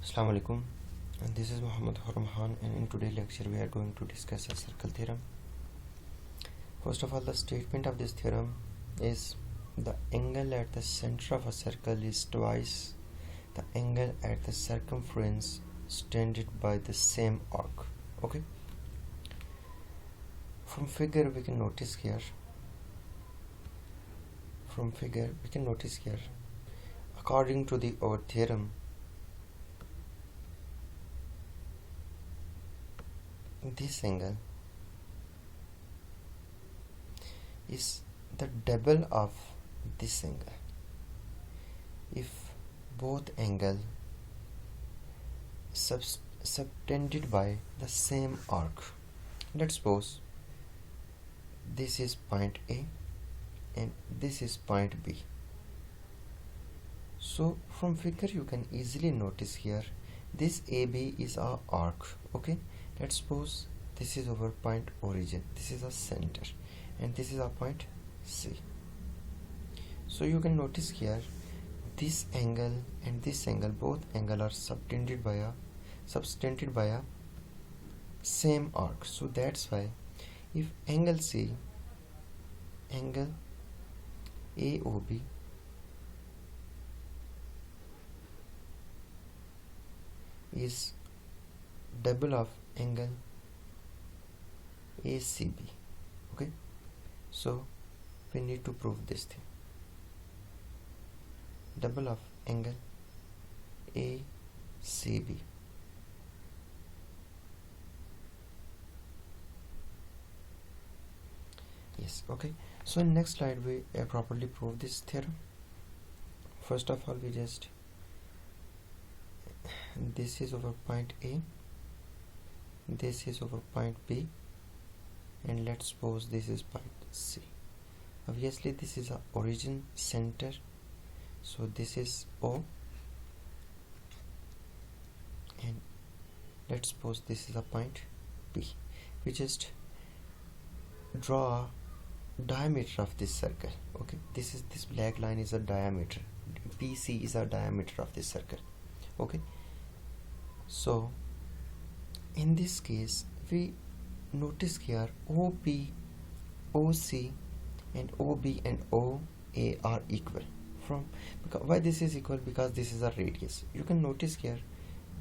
Assalamu alaikum, and this is Muhammad Khuram, and in today's lecture we are going to discuss a circle theorem. First of all, the statement of this theorem is the angle at the center of a circle is twice the angle at the circumference extended by the same arc. Okay, from figure we can notice here according to our theorem, this angle is the double of this angle if both angles subtended by the same arc. Let's suppose this is point A and this is point B. So from figure you can easily notice here this AB is our arc. Okay, let's suppose this is our point origin, this is a center, and this is our point C. So you can notice here this angle and this angle, both angle are subtended by a same arc. So that's why if angle C, angle AOB is double of angle ACB. Okay, so we need to prove this thing, double of angle ACB. Yes, okay, so in next slide we properly prove this theorem. First of all, we just, this is over point A, this is over point B, and let's suppose this is point C. Obviously this is a origin center, so this is O, and let's suppose this is a point B. We just draw a diameter of this circle. Okay, this black line is a diameter, BC is a diameter of this circle. Okay, so in this case we notice here OP, OC and OB and OA are equal. Why this is equal? Because this is a radius. You can notice here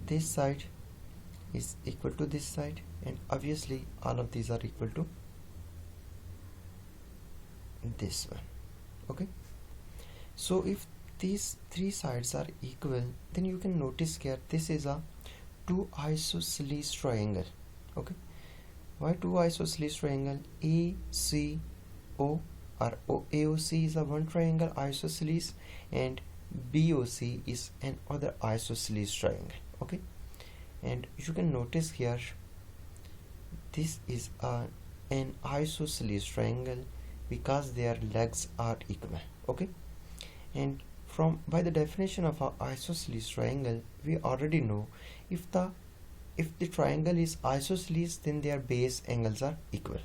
this side is equal to this side, and obviously all of these are equal to this one. Okay, so if these three sides are equal, then you can notice here this is a two isosceles triangle. Okay, why two isosceles triangle? ACO or AOC is a one triangle isosceles, and BOC is another isosceles triangle. Okay, and you can notice here this is an isosceles triangle because their legs are equal. Okay, and by the definition of an isosceles triangle, we already know if the triangle is isosceles, then their base angles are equal.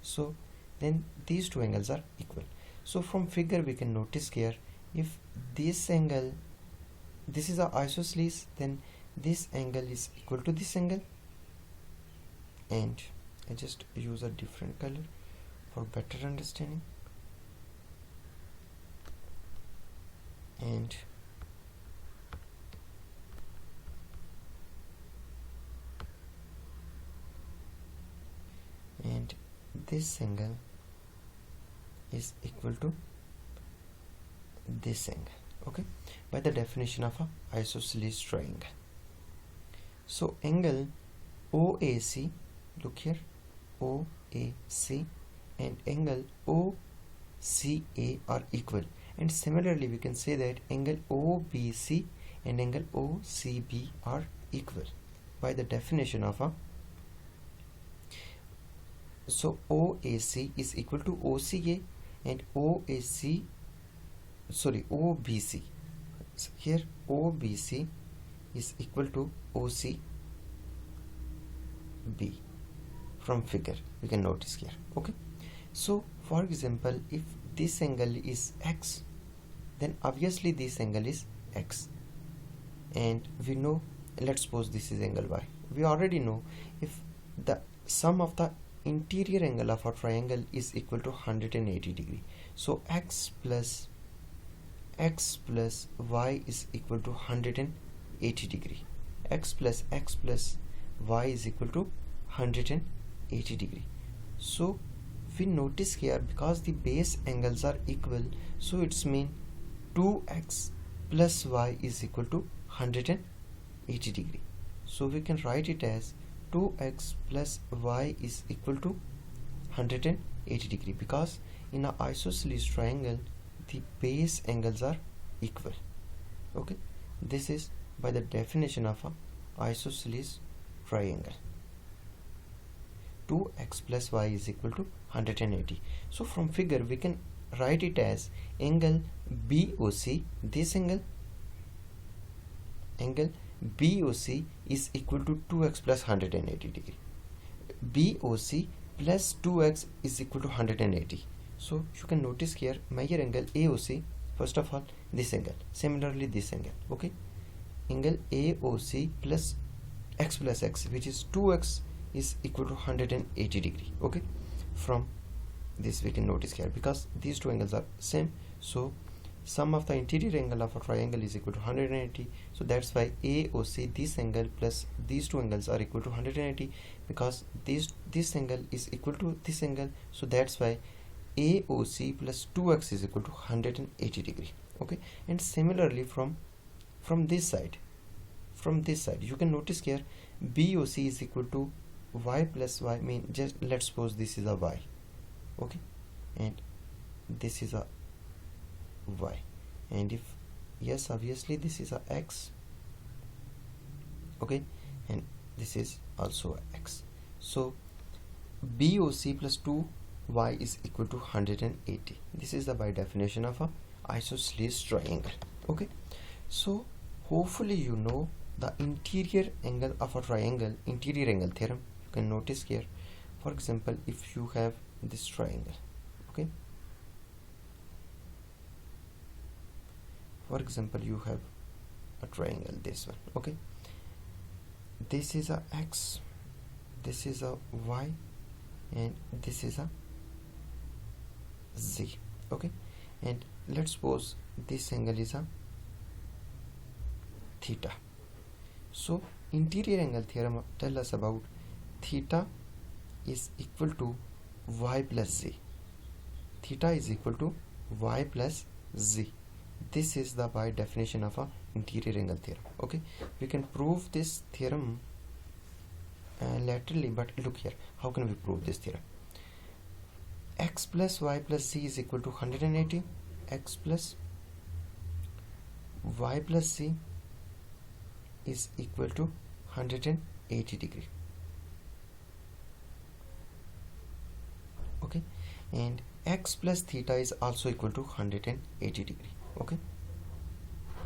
So then these two angles are equal. So from figure we can notice here, if this angle, this is an isosceles, then this angle is equal to this angle, and I just use a different color for better understanding. And this angle is equal to this angle. Okay, by the definition of a isosceles triangle. So angle OAC, look here, OAC and angle OCA are equal, and similarly we can say that angle OBC and angle OCB are equal by the definition of a, so OAC is equal to OCA and OBC. So here OBC is equal to OCB. From figure we can notice here. Okay, so for example, if this angle is X, then obviously this angle is X. and we know, let's suppose this is angle y. We already know if the sum of the interior angle of a triangle is equal to 180 degree, so x plus y is equal to 180 degree. X plus y is equal to 180 degree. So we notice here, because the base angles are equal, so it's mean 2x plus y is equal to 180 degree. So we can write it as 2x plus y is equal to 180 degree, because in an isosceles triangle the base angles are equal. Okay, this is by the definition of a isosceles triangle. 2x plus y is equal to 180. So from figure we can write it as angle BOC, this angle BOC is equal to 2x plus 180 degree. BOC plus 2x is equal to 180. So you can notice here, measure angle AOC, first of all this angle, similarly this angle. Okay, angle AOC plus x, which is 2x, is equal to 180 degree. Okay, from this we can notice here, because these two angles are same, so sum of the interior angle of a triangle is equal to 180. So that's why AOC, this angle plus these two angles are equal to 180, because this angle is equal to this angle, so that's why AOC plus 2x is equal to 180 degree. Okay, and similarly from this side, you can notice here BOC is equal to y plus y, mean just let's suppose this is a y. Okay, and this is a y, and if yes, obviously this is a x. Okay, and this is also a x. So BOC plus 2y is equal to 180. This is the by definition of a isosceles triangle. Okay, so hopefully you know the interior angle of a triangle, interior angle theorem. You can notice here, for example, if you have this triangle, okay, for example you have a triangle, this one. Okay, this is a x, this is a y, and this is a z. Okay, and let's suppose this angle is a theta. So interior angle theorem tell us about theta is equal to y plus z. Theta is equal to y plus z. This is the by definition of a interior angle theorem. Okay, we can prove this theorem laterally, but look here, how can we prove this theorem? X plus y plus z is equal to 180. X plus y plus z is equal to 180 degree. Okay, and x plus theta is also equal to 180 degree. Okay,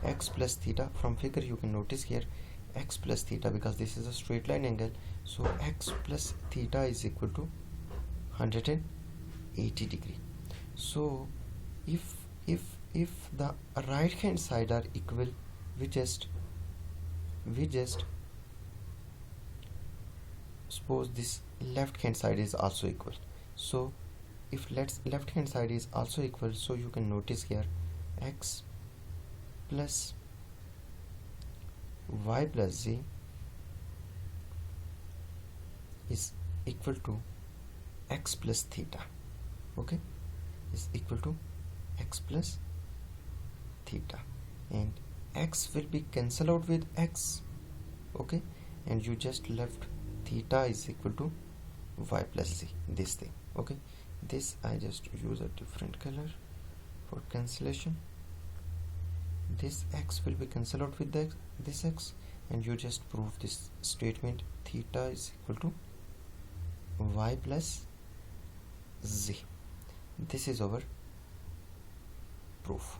x plus theta, from figure you can notice here x plus theta, because this is a straight line angle, so x plus theta is equal to 180 degree. So if the right hand side are equal, we just suppose this left hand side is also equal. So if left hand side is also equal, so you can notice here x plus y plus z is equal to x plus theta. Okay, is equal to x plus theta, and x will be cancelled out with x. Okay, and you just left theta is equal to y plus z, this thing. Okay, this I just use a different color for cancellation. This x will be cancelled out with this x, and you just prove this statement, theta is equal to y plus z. This is our proof.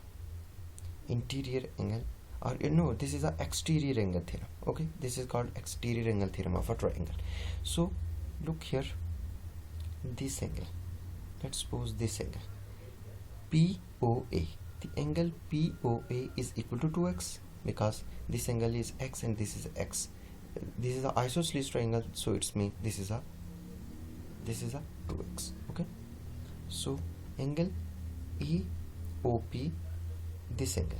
Interior angle, or no, this is a exterior angle theorem. Okay, this is called exterior angle theorem of a triangle. So look here, this angle, let's suppose this angle POA, the angle POA is equal to 2x, because this angle is x and this is x. This is an isosceles triangle, so it's mean this is a 2x. Okay, so angle EOP, this angle,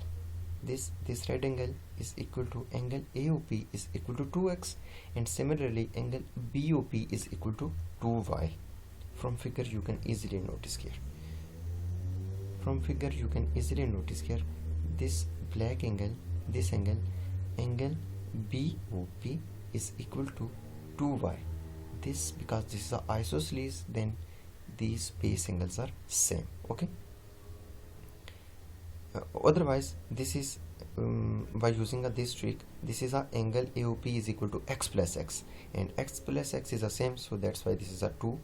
this red angle is equal to angle AOP is equal to 2x, and similarly angle BOP is equal to 2y. From figure you can easily notice here. This black angle, this angle BOP is equal to 2y. This, because this is a isosceles, then these base angles are same. Okay, otherwise this is by using this trick, this is a angle AOP is equal to x plus x, and x plus x is the same, so that's why this is a 2x.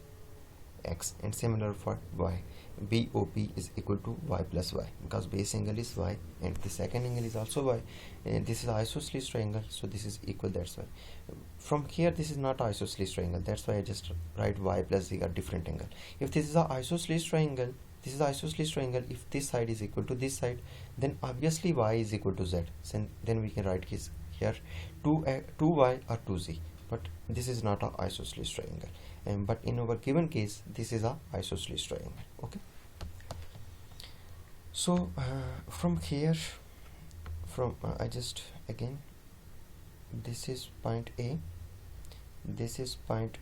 And similar for y, BOP is equal to y plus y, because base angle is y and the second angle is also y, and this is an isosceles triangle, so this is equal. That's why from here this is not isosceles triangle, that's why I just write y plus z, a different angle. If this is an isosceles triangle, this is isosceles triangle, if this side is equal to this side, then obviously y is equal to z, so then we can write here 2y or 2z. But this is not an isosceles triangle, but in our given case this is a isosceles triangle. Okay, so from here, I just again, this is point A, this is point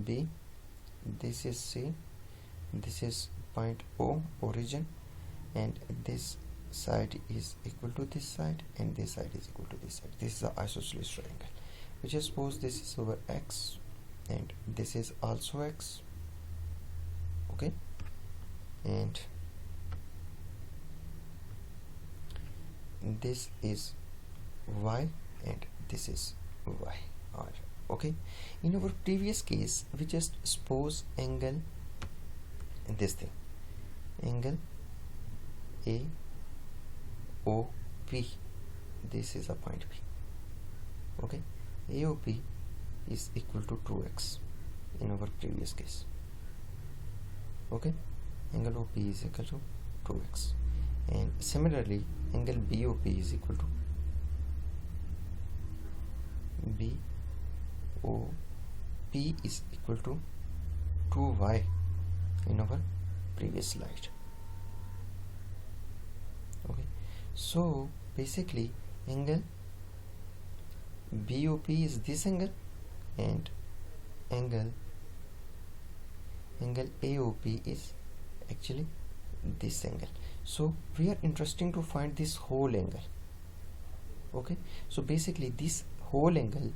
B, this is C, this is point O, origin, and this side is equal to this side and this side is equal to this side. This is the isosceles triangle. We just suppose this is over x and this is also x. Okay, and this is y and this is y. Okay, in our previous case we just suppose angle, and this thing, angle AOP, this is a point P. Okay, AOP is equal to 2x in our previous case. Okay, angle OP is equal to 2x, and similarly angle BOP is equal to BOP is equal to 2y in our previous slide. Okay, so basically angle BOP is this angle and angle AOP is actually this angle. So we are interesting to find this whole angle. Okay, so basically this whole angle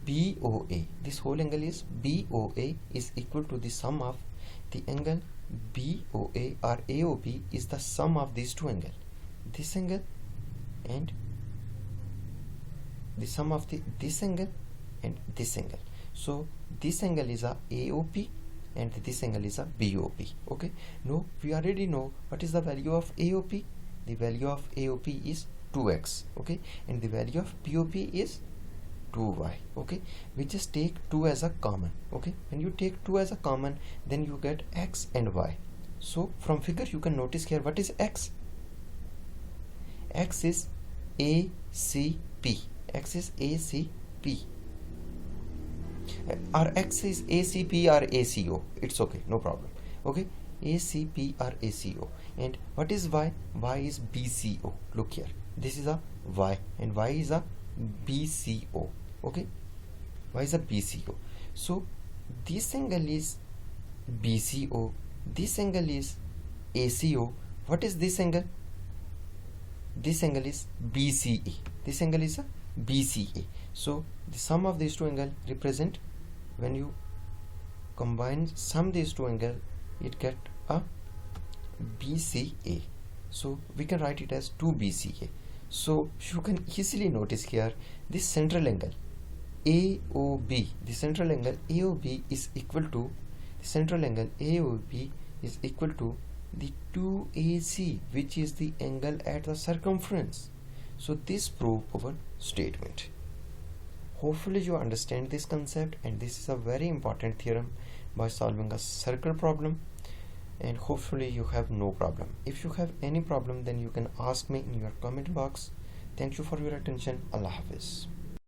BOA, this whole angle is BOA is equal to the sum of the angle BOA or AOP is the sum of these two angles, this angle and the sum of this angle and this angle. So this angle is a AOP and this angle is a BOP. Okay, now we already know what is the value of AOP. The value of AOP is 2x. Okay, and the value of BOP is 2y. Okay, we just take 2 as a common. Okay, when you take 2 as a common, then you get x and y. So from figure you can notice here what is x. X is ACP. X is ACP, or x is ACP or ACO. It's okay, no problem. Okay, ACP or ACO. And what is y? Y is BCO. Look here, this is a y and y is a BCO. Okay, y is a BCO. So this angle is BCO, this angle is ACO. What is this angle? This angle is BCA. This angle is a BCA. So the sum of these two angles represent, when you combine sum these two angles, it get a BCA. So we can write it as 2BCA. So you can easily notice here this central angle AOB, the central angle AOB is equal to the 2AC, which is the angle at the circumference. So this proves our statement. Hopefully you understand this concept, and this is a very important theorem by solving a circle problem, and hopefully you have no problem. If you have any problem, then you can ask me in your comment box. Thank you for your attention. Allah Hafiz.